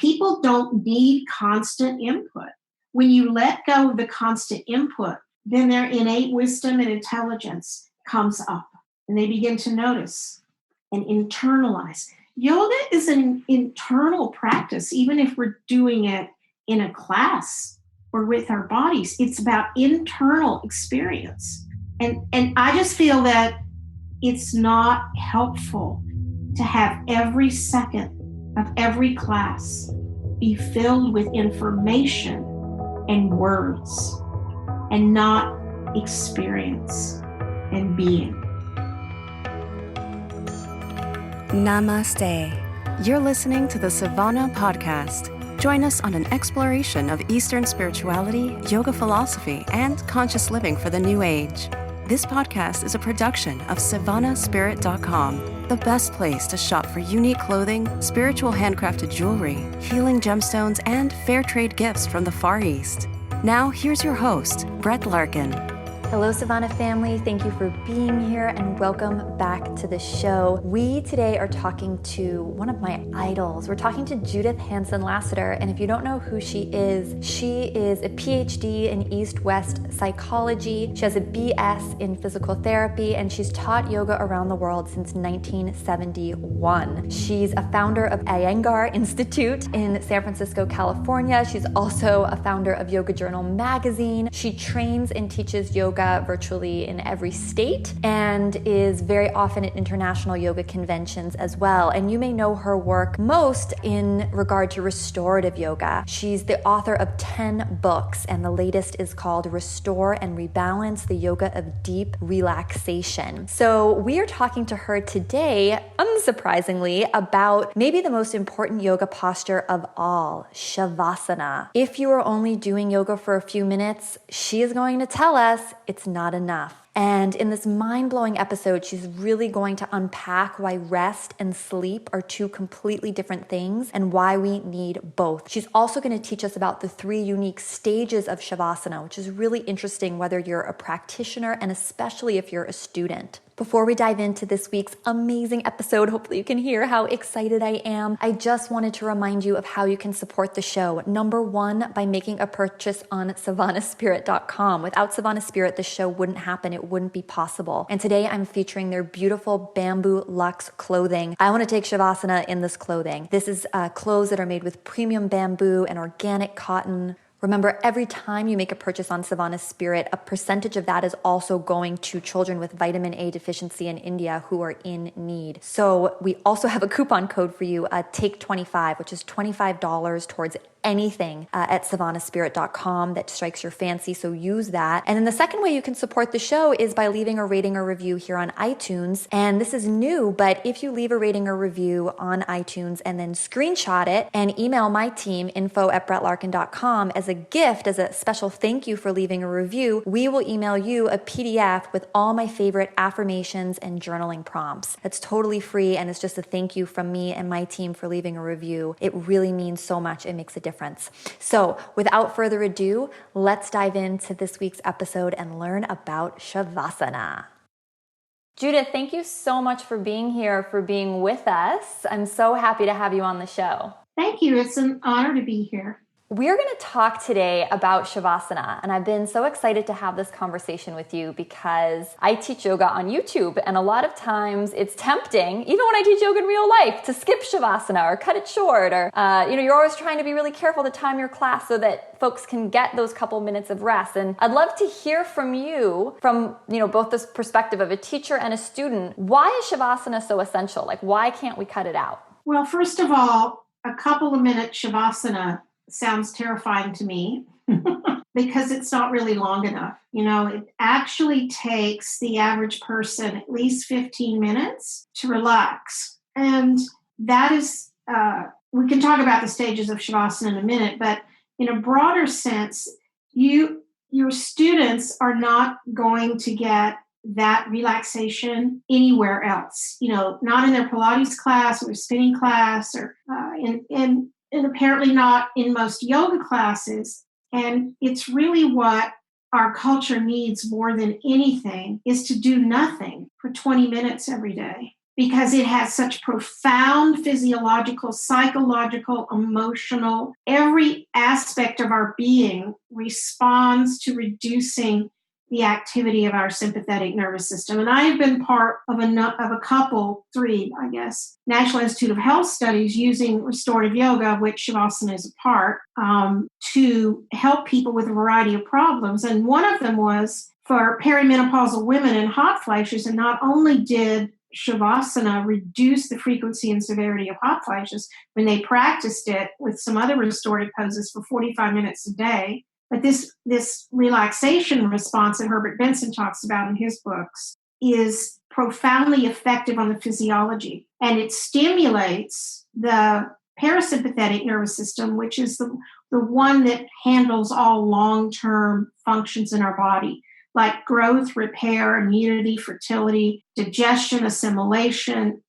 people don't need constant input. When you let go of the constant input, then their innate wisdom and intelligence comes up, and they begin to notice and internalize. Yoga is an internal practice, even if we're doing it in a class or with our bodies. It's about internal experience. And I just feel that it's not helpful to have every second of every class be filled with information and words and not experience and being. Namaste. You're listening to the Savasana podcast. Join us on an exploration of Eastern spirituality, yoga philosophy, and conscious living for the new age. This podcast is a production of SavanaSpirit.com, the best place to shop for unique clothing, spiritual handcrafted jewelry, healing gemstones, and fair trade gifts from the Far East. Now, here's your host, Brett Larkin. Hello, Savana family. Thank you for being here and welcome back to the show. We today are talking to one of my idols. We're talking to Judith Hanson Lasater. And if you don't know who she is a Ph.D. in East-West psychology. She has a B.S. in physical therapy, and she's taught yoga around the world since 1971. She's a founder of Iyengar Institute in San Francisco, California. She's also a founder of Yoga Journal magazine. She trains and teaches yoga virtually in every state and is very often at international yoga conventions as well. And you may know her work most in regard to restorative yoga. She's the author of 10 books, and the latest is called Restore and Rebalance, the Yoga of Deep Relaxation. So we are talking to her today, unsurprisingly, about maybe the most important yoga posture of all, shavasana. If you are only doing yoga for a few minutes, she is going to tell us it's not enough. And in this mind-blowing episode, she's really going to unpack why rest and sleep are two completely different things and why we need both. She's also going to teach us about the 3 unique stages of shavasana, which is really interesting whether you're a practitioner and especially if you're a student. Before we dive into this week's amazing episode, hopefully you can hear how excited I am. I just wanted to remind you of how you can support the show. Number 1, by making a purchase on SavanaSpirit.com. Without Savana Spirit, the show wouldn't happen. It wouldn't be possible. And today I'm featuring their beautiful bamboo luxe clothing. I want to take shavasana in this clothing. This is clothes that are made with premium bamboo and organic cotton. Remember, every time you make a purchase on Savana Spirit, a percentage of that is also going to children with vitamin A deficiency in India who are in need. So we also have a coupon code for you, TAKE25, which is $25 towards anything at SavanaSpirit.com that strikes your fancy, so use that. And then the second way you can support the show is by leaving a rating or review here on iTunes. And this is new, but if you leave a rating or review on iTunes and then screenshot it and email my team, info@brettlarkin.com, as a gift, as a special thank you for leaving a review, we will email you a PDF with all my favorite affirmations and journaling prompts. That's totally free, and it's just a thank you from me and my team for leaving a review. It really means so much. It makes a difference. So without further ado, let's dive into this week's episode and learn about shavasana. Judith, thank you so much for being here, for being with us. I'm so happy to have you on the show. Thank you. It's an honor to be here. We're going to talk today about shavasana, and I've been so excited to have this conversation with you because I teach yoga on YouTube, and a lot of times it's tempting, even when I teach yoga in real life, to skip shavasana or cut it short, or you're always trying to be really careful to time your class so that folks can get those couple minutes of rest. And I'd love to hear from you, from both this perspective of a teacher and a student. Why is shavasana so essential? Like, why can't we cut it out? Well, first of all, a couple of minute shavasana sounds terrifying to me because it's not really long enough. It actually takes the average person at least 15 minutes to relax. And that is, we can talk about the stages of shavasana in a minute, but in a broader sense, your students are not going to get that relaxation anywhere else, not in their Pilates class or spinning class or and apparently not in most yoga classes. And it's really what our culture needs more than anything is to do nothing for 20 minutes every day. because it has such profound physiological, psychological, emotional, every aspect of our being responds to reducing the activity of our sympathetic nervous system. And I have been part of a couple, 3, I guess, National Institute of Health studies using restorative yoga, of which Shavasana is a part, to help people with a variety of problems. And one of them was for perimenopausal women and hot flashes. And not only did Shavasana reduce the frequency and severity of hot flashes when they practiced it with some other restorative poses for 45 minutes a day, but this relaxation response that Herbert Benson talks about in his books is profoundly effective on the physiology. And it stimulates the parasympathetic nervous system, which is the one that handles all long-term functions in our body, like growth, repair, immunity, fertility, digestion, assimilation.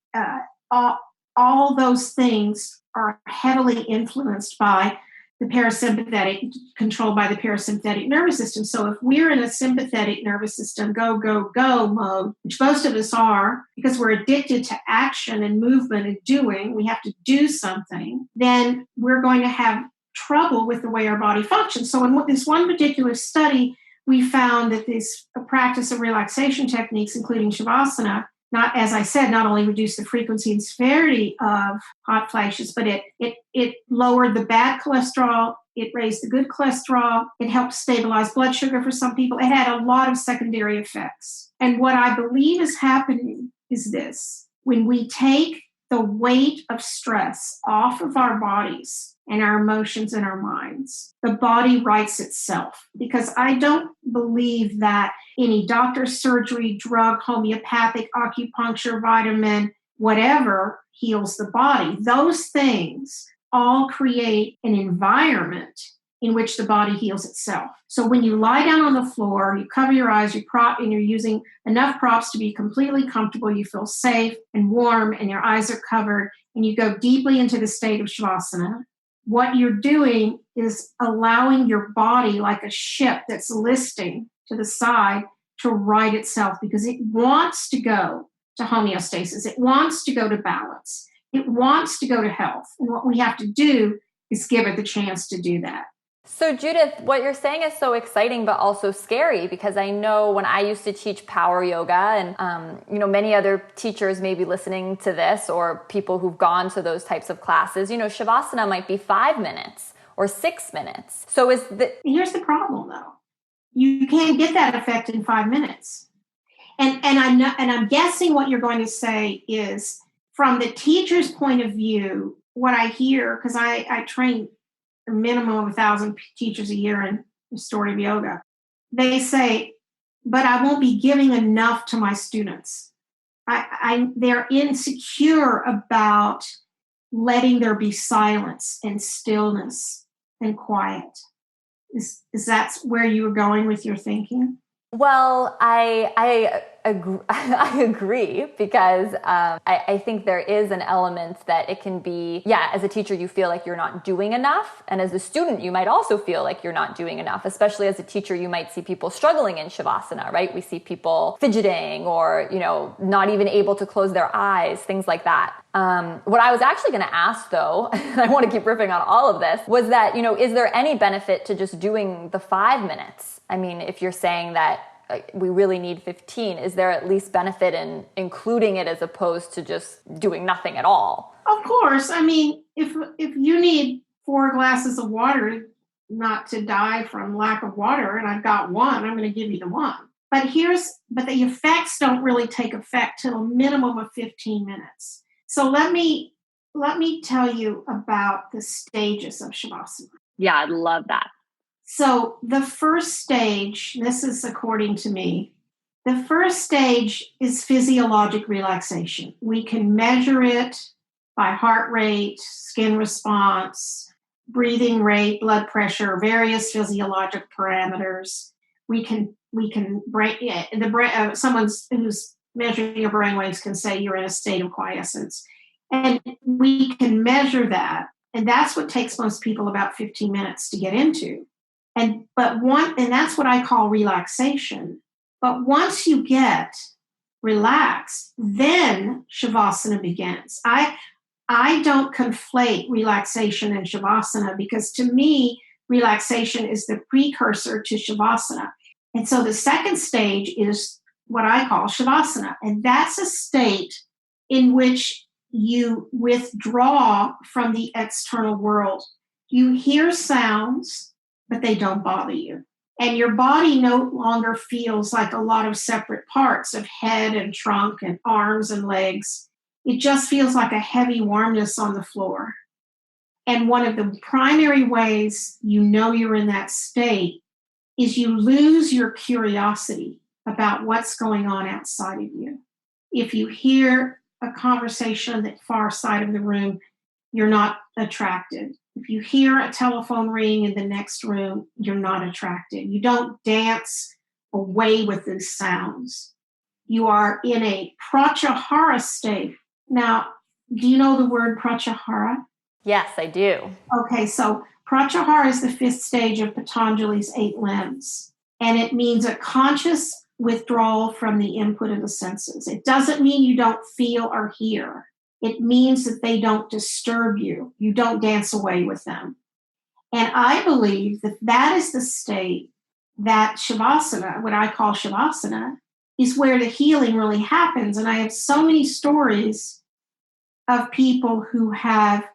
All those things are heavily influenced by the parasympathetic, controlled by the parasympathetic nervous system. So if we're in a sympathetic nervous system, go, go, go mode, which most of us are, because we're addicted to action and movement and doing, we have to do something, then we're going to have trouble with the way our body functions. So in this one particular study, we found that this practice of relaxation techniques, including Shavasana, not, as I said, not only reduced the frequency and severity of hot flashes, but it lowered the bad cholesterol, it raised the good cholesterol, it helped stabilize blood sugar for some people. It had a lot of secondary effects. And what I believe is happening is this: when we take the weight of stress off of our bodies and our emotions and our minds, the body rights itself. Because I don't believe that any doctor, surgery, drug, homeopathic, acupuncture, vitamin, whatever heals the body. Those things all create an environment in which the body heals itself. So when you lie down on the floor, you cover your eyes, you prop, and you're using enough props to be completely comfortable, you feel safe and warm, and your eyes are covered, and you go deeply into the state of Shavasana, what you're doing is allowing your body, like a ship that's listing to the side, to right itself, because it wants to go to homeostasis. It wants to go to balance. It wants to go to health. And what we have to do is give it the chance to do that. So Judith, what you're saying is so exciting, but also scary, because I know when I used to teach power yoga, and many other teachers may be listening to this, or people who've gone to those types of classes, Shavasana might be 5 minutes or 6 minutes. So here's the problem though. You can't get that effect in 5 minutes. And I'm guessing what you're going to say is, from the teacher's point of view, what I hear, because I train a minimum of 1,000 teachers a year in restorative yoga, they say, but I won't be giving enough to my students. They're insecure about letting there be silence and stillness and quiet. Is that where you were going with your thinking? Well, I agree, because I think there is an element that it can be, as a teacher, you feel like you're not doing enough. And as a student, you might also feel like you're not doing enough. Especially as a teacher, you might see people struggling in Shavasana, right? We see people fidgeting or, not even able to close their eyes, things like that. What I was actually going to ask, though, and I want to keep riffing on all of this, was that, is there any benefit to just doing the 5 minutes? I mean, if you're saying that we really need 15, is there at least benefit in including it as opposed to just doing nothing at all? Of course. I mean, if you need 4 glasses of water not to die from lack of water, and I've got one, I'm going to give you the one. But the effects don't really take effect till a minimum of 15 minutes. So let me tell you about the stages of Shavasana. Yeah, I'd love that. So the first stage, this is according to me, the first stage is physiologic relaxation. We can measure it by heart rate, skin response, breathing rate, blood pressure, various physiologic parameters. We can someone who's measuring your brain waves can say you're in a state of quiescence. And we can measure that. And that's what takes most people about 15 minutes to get into. And that's what I call relaxation. But once you get relaxed, then shavasana begins. I don't conflate relaxation and shavasana, because to me, relaxation is the precursor to shavasana. And so the second stage is what I call shavasana. And that's a state in which you withdraw from the external world. You hear sounds, but they don't bother you. And your body no longer feels like a lot of separate parts of head and trunk and arms and legs. It just feels like a heavy warmness on the floor. And one of the primary ways you know you're in that state is you lose your curiosity about what's going on outside of you. If you hear a conversation on the far side of the room, you're not attracted. If you hear a telephone ring in the next room, you're not attracted. You don't dance away with these sounds. You are in a pratyahara state. Now, do you know the word pratyahara? Yes, I do. Okay, so pratyahara is the fifth stage of Patanjali's 8 limbs, and it means a conscious withdrawal from the input of the senses. It doesn't mean you don't feel or hear. It means that they don't disturb you. You don't dance away with them. And I believe that that is the state that shavasana, what I call shavasana, is where the healing really happens. And I have so many stories of people who have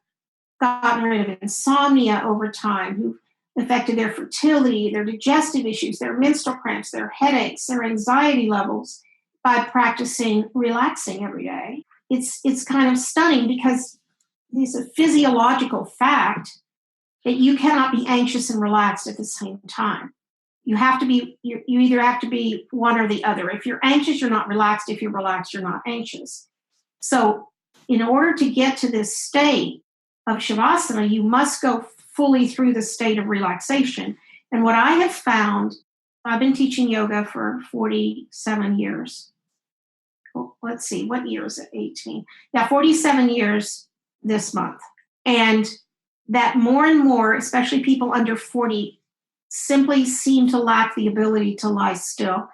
gotten rid of insomnia over time, who've affected their fertility, their digestive issues, their menstrual cramps, their headaches, their anxiety levels by practicing relaxing every day. It's kind of stunning, because it's a physiological fact that you cannot be anxious and relaxed at the same time. You have to be, you either have to be one or the other. If you're anxious, you're not relaxed. If you're relaxed, you're not anxious. So in order to get to this state of shavasana, you must go fully through the state of relaxation. And what I have found, I've been teaching yoga for 47 years. Let's see, what year is it? 18. Yeah, 47 years this month. And that more and more, especially people under 40, simply seem to lack the ability to lie still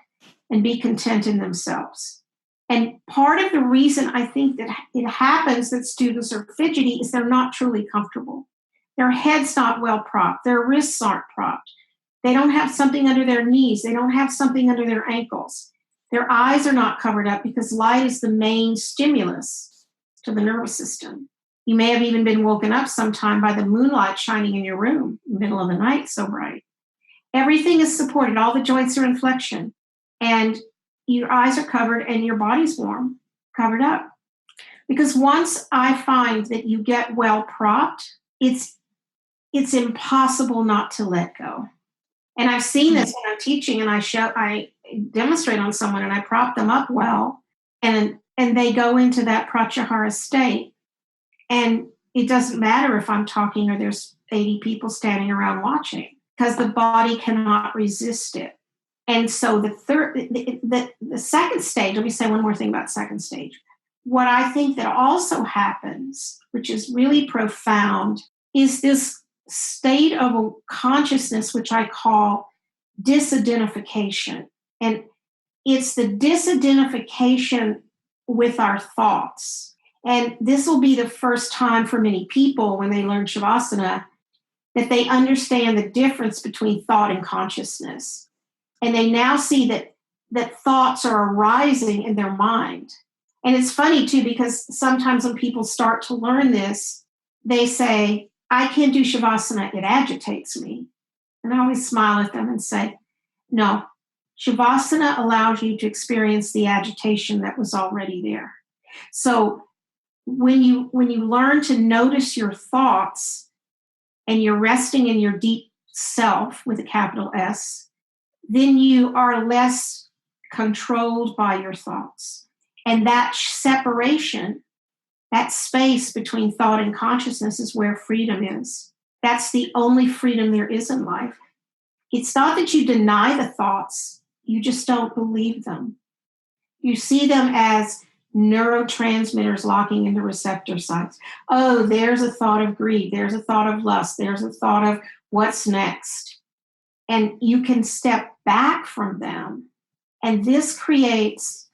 and be content in themselves. And part of the reason I think that it happens that students are fidgety is they're not truly comfortable. Their head's not well propped. Their wrists aren't propped. They don't have something under their knees. They don't have something under their ankles. Their eyes are not covered up, because light is the main stimulus to the nervous system. You may have even been woken up sometime by the moonlight shining in your room in the middle of the night, so bright. Everything is supported. All the joints are in flexion. And your eyes are covered and your body's warm, covered up. Because once I find that you get well propped, it's impossible not to let go. And I've seen this when I'm teaching, and I demonstrate on someone, and I prop them up well, and they go into that pratyahara state. And it doesn't matter if I'm talking or there's 80 people standing around watching, because the body cannot resist it. And so the second stage, let me say one more thing about second stage. What I think that also happens, which is really profound, is this state of consciousness, which I call disidentification. And it's the disidentification with our thoughts. And this will be the first time for many people when they learn shavasana that they understand the difference between thought and consciousness. And they now see that thoughts are arising in their mind. And it's funny too, because sometimes when people start to learn this, they say, I can't do shavasana, it agitates me. And I always smile at them and say, no, shavasana allows you to experience the agitation that was already there. So when you learn to notice your thoughts and you're resting in your deep self with a capital S, then you are less controlled by your thoughts. And that separation, that space between thought and consciousness, is where freedom is. That's the only freedom there is in life. It's not that you deny the thoughts, you just don't believe them. You see them as neurotransmitters locking into receptor sites. Oh, there's a thought of greed, there's a thought of lust, there's a thought of what's next. And you can step back from them. And this creates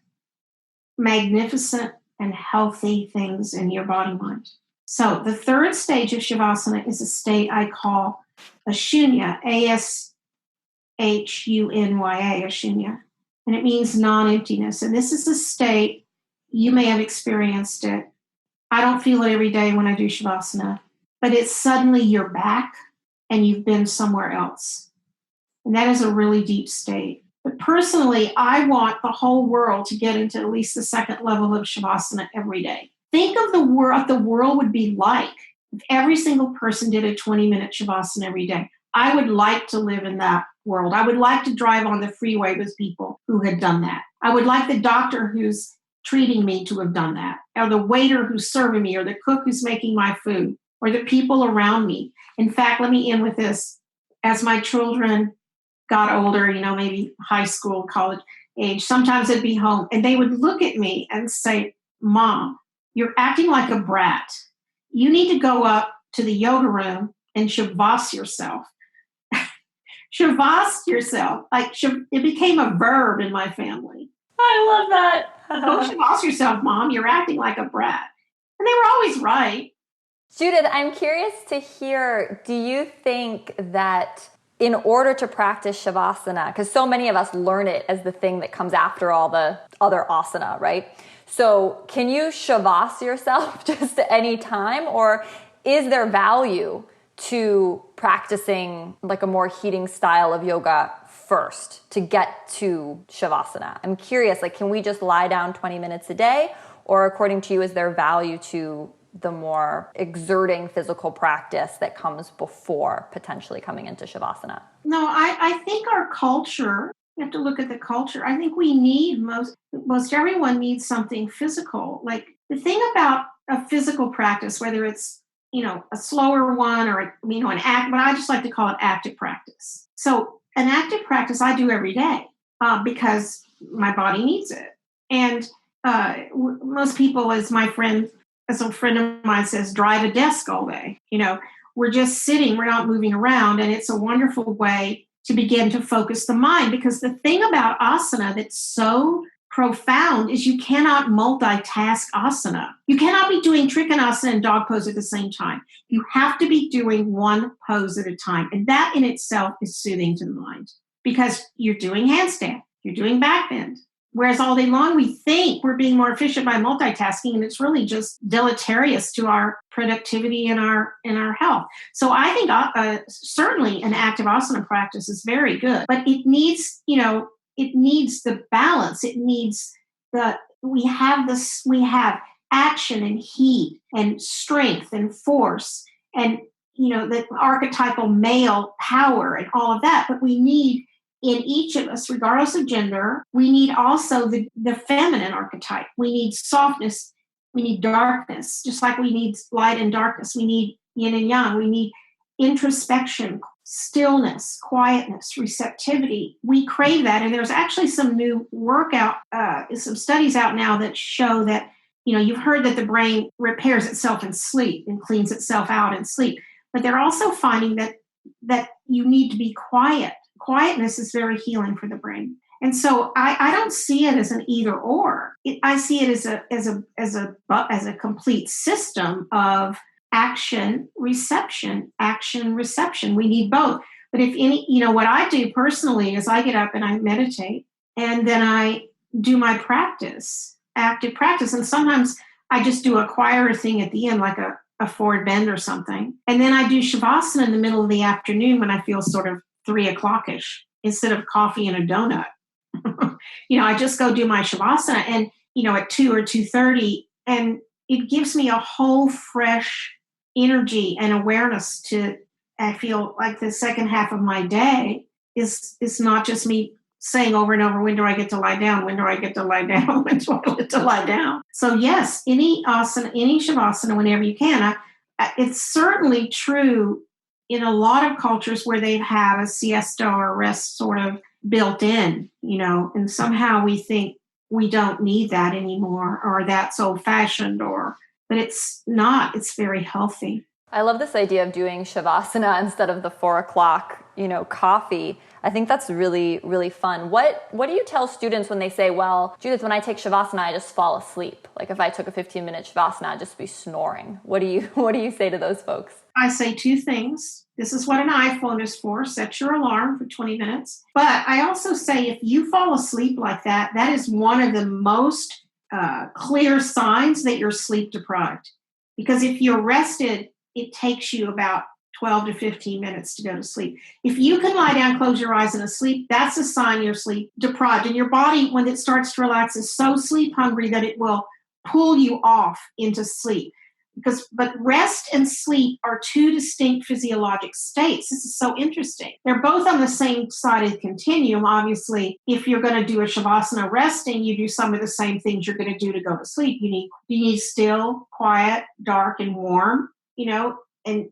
magnificent and healthy things in your body mind. So the third stage of Shavasana is a state I call Ashunya, Ashunya, Ashunya. And it means non-emptiness. And this is a state, you may have experienced it. I don't feel it every day when I do Shavasana, but it's suddenly you're back and you've been somewhere else. And that is a really deep state. But personally, I want the whole world to get into at least the second level of Shavasana every day. Think of what the world would be like if every single person did a 20-minute Shavasana every day. I would like to live in that world. I would like to drive on the freeway with people who had done that. I would like the doctor who's treating me to have done that, or the waiter who's serving me, or the cook who's making my food, or the people around me. In fact, let me end with this. As my children got older, maybe high school, college age, sometimes they'd be home and they would look at me and say, Mom, you're acting like a brat. You need to go up to the yoga room and shavas yourself. Shavas yourself. It became a verb in my family. I love that. Go shavas yourself, Mom. You're acting like a brat. And they were always right. Judith, I'm curious to hear, do you think that in order to practice Shavasana, because so many of us learn it as the thing that comes after all the other asana, right? So can you shavas yourself just at any time, or is there value to practicing like a more heating style of yoga first to get to Shavasana? I'm curious, can we just lie down 20 minutes a day, or according to you, is there value to the more exerting physical practice that comes before potentially coming into Shavasana? No, I think our culture, you have to look at the culture. I think we need most everyone needs something physical. Like the thing about a physical practice, whether it's, a slower one or, an act, but I just like to call it active practice. So an active practice I do every day because my body needs it. And most people, as a friend of mine says, drive a desk all day. We're just sitting, we're not moving around. And it's a wonderful way to begin to focus the mind, because the thing about asana that's so profound is you cannot multitask asana. You cannot be doing trikonasana and dog pose at the same time. You have to be doing one pose at a time. And that in itself is soothing to the mind, because you're doing handstand, you're doing back bend. Whereas all day long, we think we're being more efficient by multitasking, and it's really just deleterious to our productivity and our health. So I think certainly an active asana practice is very good, but it needs, it needs the balance. It needs we have action and heat and strength and force and, the archetypal male power and all of that. But we need, in each of us, regardless of gender, we need also the feminine archetype. We need softness. We need darkness, just like we need light and darkness. We need yin and yang. We need introspection, stillness, quietness, receptivity. We crave that. And there's actually some new some studies out now that show that, you've heard that the brain repairs itself in sleep and cleans itself out in sleep. But they're also finding that you need to be quiet. Quietness is very healing for the brain. And so I don't see it as an either or. I see it as a complete system of action, reception. We need both. But what I do personally is I get up and I meditate, and then I do my practice, active practice. And sometimes I just do a quieter thing at the end, like a forward bend or something. And then I do Shavasana in the middle of the afternoon when I feel sort of 3 o'clock-ish, instead of coffee and a donut. I just go do my Shavasana and, at 2 or 2:30, and it gives me a whole fresh energy and awareness I feel like the second half of my day is not just me saying over and over, when do I get to lie down? When do I get to lie down? When do I get to lie down? So yes, any asana, any Shavasana, whenever you can. It's certainly true in a lot of cultures where they have a siesta or rest sort of built in, and somehow we think we don't need that anymore, or that's old fashioned, but it's not. It's very healthy. I love this idea of doing shavasana instead of the 4 o'clock, coffee. I think that's really, really fun. What do you tell students when they say, well, Judith, when I take shavasana, I just fall asleep? Like if I took a 15-minute shavasana, I'd just be snoring. What do you say to those folks? I say 2 things. This is what an iPhone is for. Set your alarm for 20 minutes. But I also say if you fall asleep like that, that is one of the most clear signs that you're sleep deprived. Because if you're rested, it takes you about 12 to 15 minutes to go to sleep. If you can lie down, close your eyes, and asleep, that's a sign you're sleep deprived. And your body, when it starts to relax, is so sleep hungry that it will pull you off into sleep. But rest and sleep are 2 distinct physiologic states. This is so interesting. They're both on the same side of the continuum. Obviously, if you're going to do a shavasana resting, you do some of the same things you're going to do to go to sleep. You need still, quiet, dark, and warm, and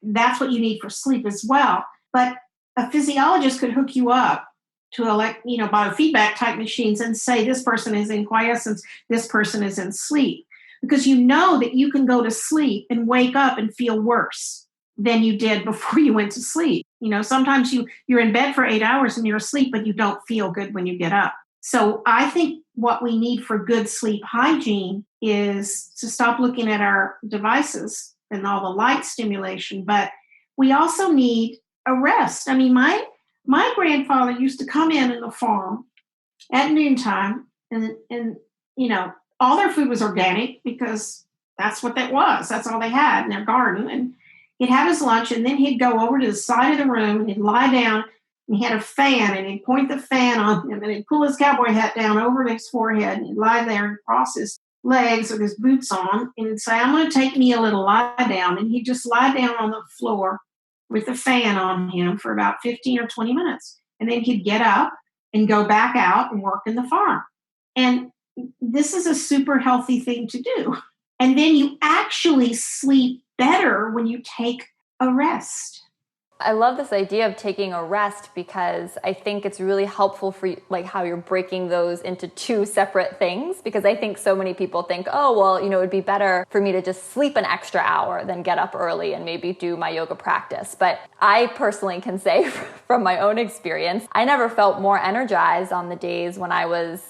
that's what you need for sleep as well. But a physiologist could hook you up to biofeedback type machines and say this person is in quiescence, this person is in sleep. Because you know that you can go to sleep and wake up and feel worse than you did before you went to sleep. Sometimes you're in bed for 8 hours and you're asleep, but you don't feel good when you get up. So I think what we need for good sleep hygiene is to stop looking at our devices and all the light stimulation, but we also need a rest. I mean, my grandfather used to come in the farm at noontime and all their food was organic because that's what that was. That's all they had in their garden. And he'd have his lunch and then he'd go over to the side of the room and he'd lie down and he had a fan and he'd point the fan on him and he'd pull his cowboy hat down over his forehead and he'd lie there and cross his legs with his boots on and he'd say, I'm going to take me a little lie down. And he'd just lie down on the floor with the fan on him for about 15 or 20 minutes. And then he'd get up and go back out and work in the farm. And this is a super healthy thing to do. And then you actually sleep better when you take a rest. I love this idea of taking a rest because I think it's really helpful for you, like how you're breaking those into 2 separate things. Because I think so many people think, oh, well, it would be better for me to just sleep an extra hour than get up early and maybe do my yoga practice. But I personally can say from my own experience, I never felt more energized on the days when I was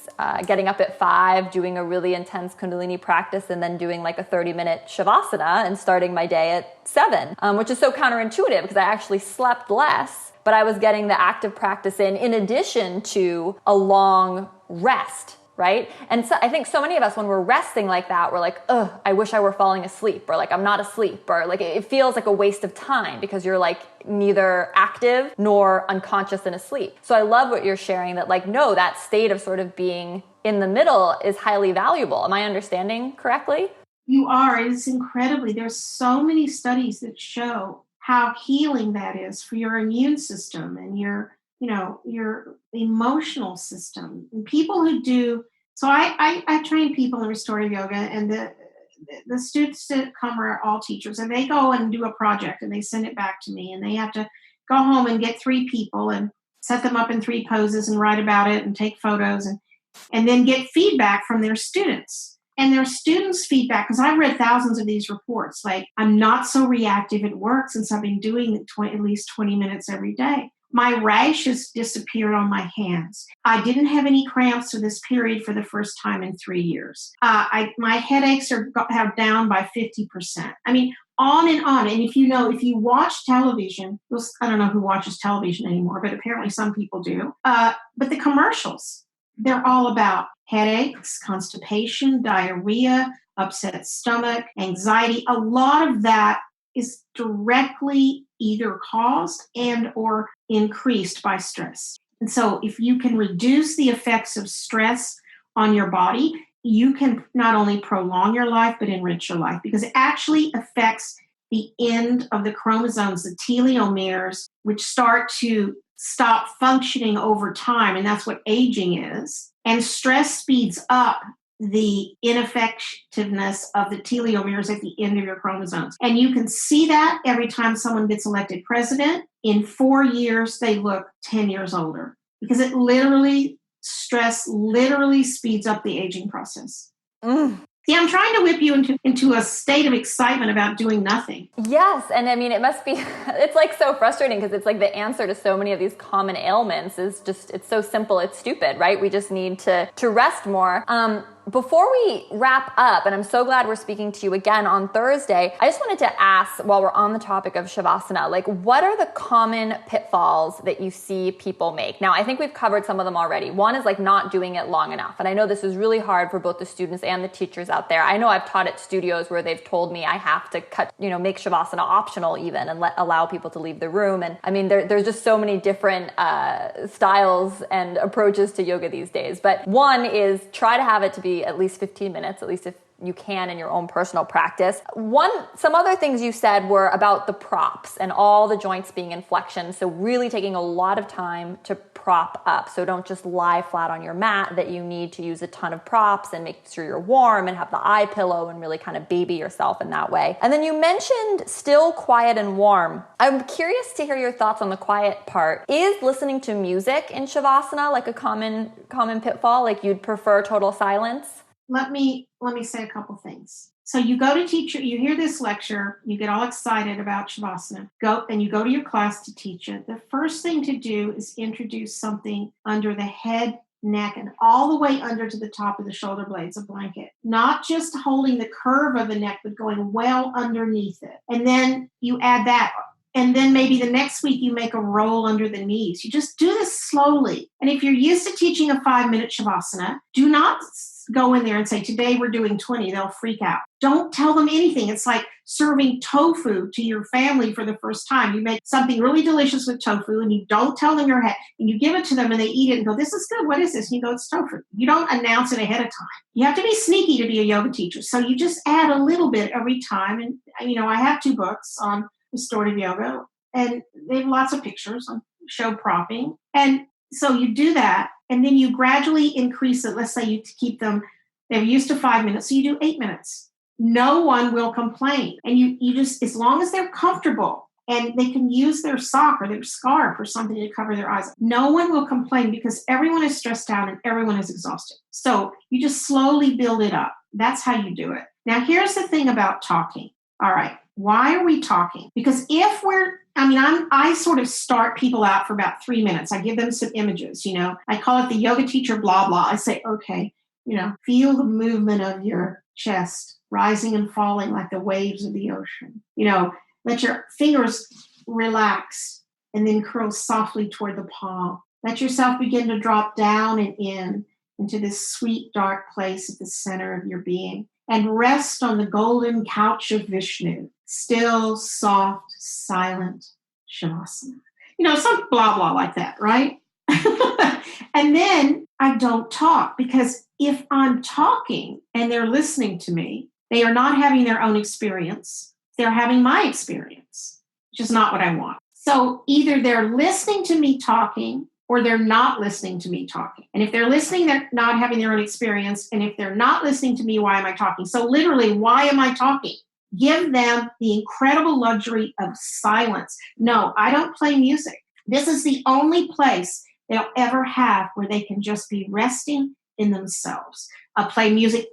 getting up at 5, doing a really intense Kundalini practice, and then doing like a 30-minute shavasana and starting my day at 7, which is so counterintuitive because I actually slept less, but I was getting the active practice in addition to a long rest, right? And so I think so many of us, when we're resting like that, we're like, ugh, I wish I were falling asleep, or like I'm not asleep, or like it feels like a waste of time because you're like neither active nor unconscious and asleep. So I love what you're sharing, that like, no, that state of sort of being in the middle is highly valuable. Am I understanding correctly? You are. It is incredibly. There's so many studies that show how healing that is for your immune system and your emotional system. And people who do, so I train people in restorative yoga, and the students that come are all teachers, and they go and do a project and they send it back to me, and they have to go home and get 3 people and set them up in 3 poses and write about it and take photos and then get feedback from their students. And their students' feedback, because I've read thousands of these reports, like I'm not so reactive at work since I've been doing it at least 20 minutes every day. My rash has disappeared on my hands. I didn't have any cramps for this period for the first time in 3 years. My headaches are down by 50%. I mean, on and on. And if you watch television, I don't know who watches television anymore, but apparently some people do. But the commercials, they're all about headaches, constipation, diarrhea, upset stomach, anxiety. A lot of that is directly either caused and or increased by stress. And so if you can reduce the effects of stress on your body, you can not only prolong your life, but enrich your life, because it actually affects the end of the chromosomes, the telomeres, which start to stop functioning over time. And that's what aging is. And stress speeds up the ineffectiveness of the telomeres at the end of your chromosomes. And you can see that every time someone gets elected president. In 4 years, they look 10 years older, because stress literally speeds up the aging process. See, I'm trying to whip you into a state of excitement about doing nothing. Yes. And I mean, it must be, it's like so frustrating because it's like the answer to so many of these common ailments is just, it's so simple, it's stupid, right? We just need to rest more. Before we wrap up, and I'm so glad we're speaking to you again on Thursday, I just wanted to ask, while we're on the topic of Shavasana, like what are the common pitfalls that you see people make? Now, I think we've covered some of them already. One is like not doing it long enough. And I know this is really hard for both the students and the teachers out there. I know I've taught at studios where they've told me I have to make Shavasana optional even and allow people to leave the room. And I mean, there's just so many different styles and approaches to yoga these days. But one is try to have it to be at least 15 minutes, at least if you can in your own personal practice. Some other things you said were about the props and all the joints being in flexion. So really taking a lot of time to prop up. So don't just lie flat on your mat, that you need to use a ton of props and make sure you're warm and have the eye pillow and really kind of baby yourself in that way. And then you mentioned still, quiet, and warm. I'm curious to hear your thoughts on the quiet part. Is listening to music in Shavasana like a common pitfall? Like you'd prefer total silence? Let me say a couple things. So you go to teacher, you hear this lecture, you get all excited about Shavasana, you go to your class to teach it. The first thing to do is introduce something under the head, neck, and all the way under to the top of the shoulder blades, a blanket. Not just holding the curve of the neck, but going well underneath it. And then you add that. And then maybe the next week you make a roll under the knees. You just do this slowly. And if you're used to teaching a 5-minute Shavasana, do not go in there and say, today we're doing 20. They'll freak out. Don't tell them anything. It's like serving tofu to your family for the first time. You make something really delicious with tofu and you don't tell them and you give it to them and they eat it and go, this is good. What is this? And you go, it's tofu. You don't announce it ahead of time. You have to be sneaky to be a yoga teacher. So you just add a little bit every time. And, I have 2 books on restorative yoga and they have lots of pictures on show propping. And so you do that. And then you gradually increase it. Let's say you keep them, they're used to 5 minutes, so you do 8 minutes. No one will complain. And you just, as long as they're comfortable and they can use their sock or their scarf or something to cover their eyes, no one will complain because everyone is stressed out and everyone is exhausted. So you just slowly build it up. That's how you do it. Now, here's the thing about talking. All right. Why are we talking? Because I sort of start people out for about 3 minutes. I give them some images, I call it the yoga teacher blah, blah. I say, okay, feel the movement of your chest rising and falling like the waves of the ocean. Let your fingers relax and then curl softly toward the palm. Let yourself begin to drop down and into this sweet, dark place at the center of your being and rest on the golden couch of Vishnu. Still, soft, silent Shavasana. Some blah, blah like that, right? And then I don't talk because if I'm talking and they're listening to me, they are not having their own experience. They're having my experience, which is not what I want. So either they're listening to me talking or they're not listening to me talking. And if they're listening, they're not having their own experience. And if they're not listening to me, why am I talking? So literally, why am I talking? Give them the incredible luxury of silence. No, I don't play music. This is the only place they'll ever have where they can just be resting in themselves. Play music,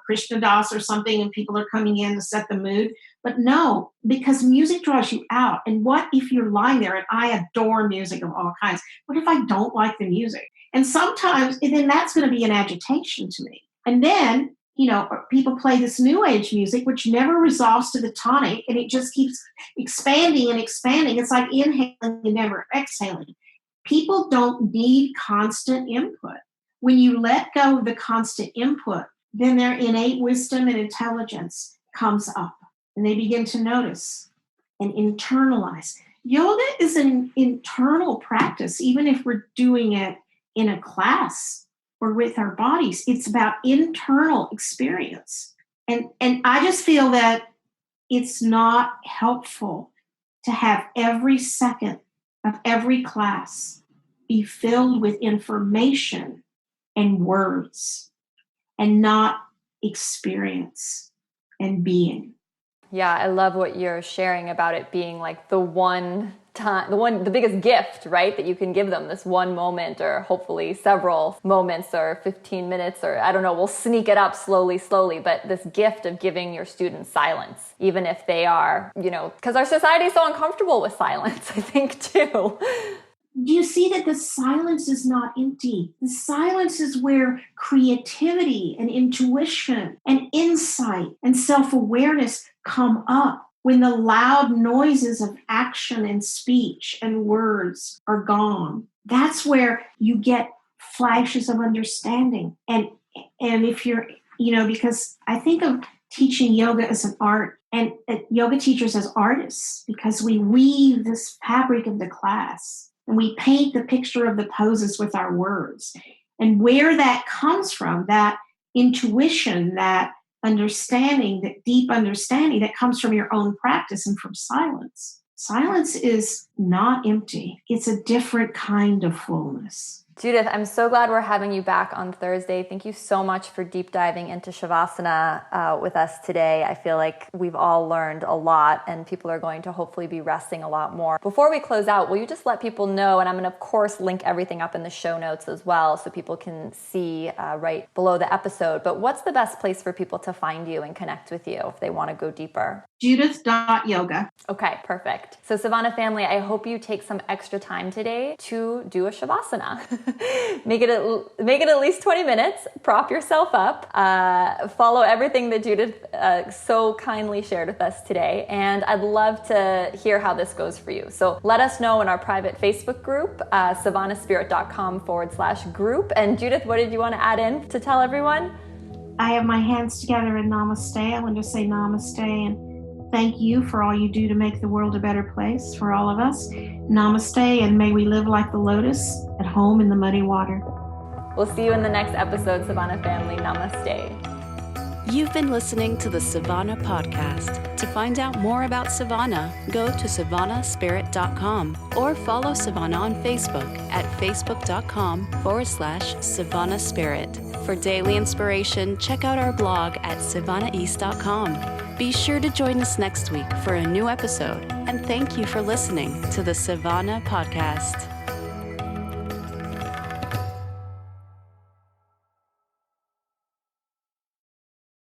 Krishna Das or something, and people are coming in to set the mood. But no, because music draws you out. And what if you're lying there, and I adore music of all kinds, what if I don't like the music? And sometimes, then that's going to be an agitation to me. And then, people play this new age music, which never resolves to the tonic, and it just keeps expanding and expanding. It's like inhaling and never exhaling. People don't need constant input. When you let go of the constant input, then their innate wisdom and intelligence comes up, and they begin to notice and internalize. Yoga is an internal practice, even if we're doing it in a class or with our bodies. It's about internal experience. And I just feel that it's not helpful to have every second of every class be filled with information and words and not experience and being. Yeah, I love what you're sharing about it being like the one time, the biggest gift, right, that you can give them, this one moment or hopefully several moments or 15 minutes, or I don't know, we'll sneak it up slowly, but this gift of giving your students silence, even if they are, because our society is so uncomfortable with silence, I think too. Do you see that the silence is not empty? The silence is where creativity and intuition and insight and self-awareness come up. When the loud noises of action and speech and words are gone, that's where you get flashes of understanding. And if you're, because I think of teaching yoga as an art and yoga teachers as artists, because we weave this fabric of the class and we paint the picture of the poses with our words. And where that comes from, that intuition, that understanding, that deep understanding that comes from your own practice and from silence. Silence is not empty. It's a different kind of fullness. Judith, I'm so glad we're having you back on Thursday. Thank you so much for deep diving into Shavasana with us today. I feel like we've all learned a lot and people are going to hopefully be resting a lot more. Before we close out, will you just let people know, and I'm going to, of course, link everything up in the show notes as well so people can see right below the episode, but what's the best place for people to find you and connect with you if they want to go deeper? Judith.yoga. Okay, perfect. So Savana family, I hope you take some extra time today to do a Shavasana. Make it at least 20 minutes, prop yourself up, follow everything that Judith so kindly shared with us today. And I'd love to hear how this goes for you. So let us know in our private Facebook group, savanaspirit.com/group. And Judith, what did you want to add in to tell everyone? I have my hands together in namaste. I want to say namaste and thank you for all you do to make the world a better place for all of us. Namaste, and may we live like the lotus at home in the muddy water. We'll see you in the next episode, Savana family. Namaste. You've been listening to the Savana podcast. To find out more about Savana, go to savanaspirit.com or follow Savana on Facebook at facebook.com/savanaspirit. For daily inspiration, check out our blog at savanaeast.com. Be sure to join us next week for a new episode, and thank you for listening to the Savana podcast.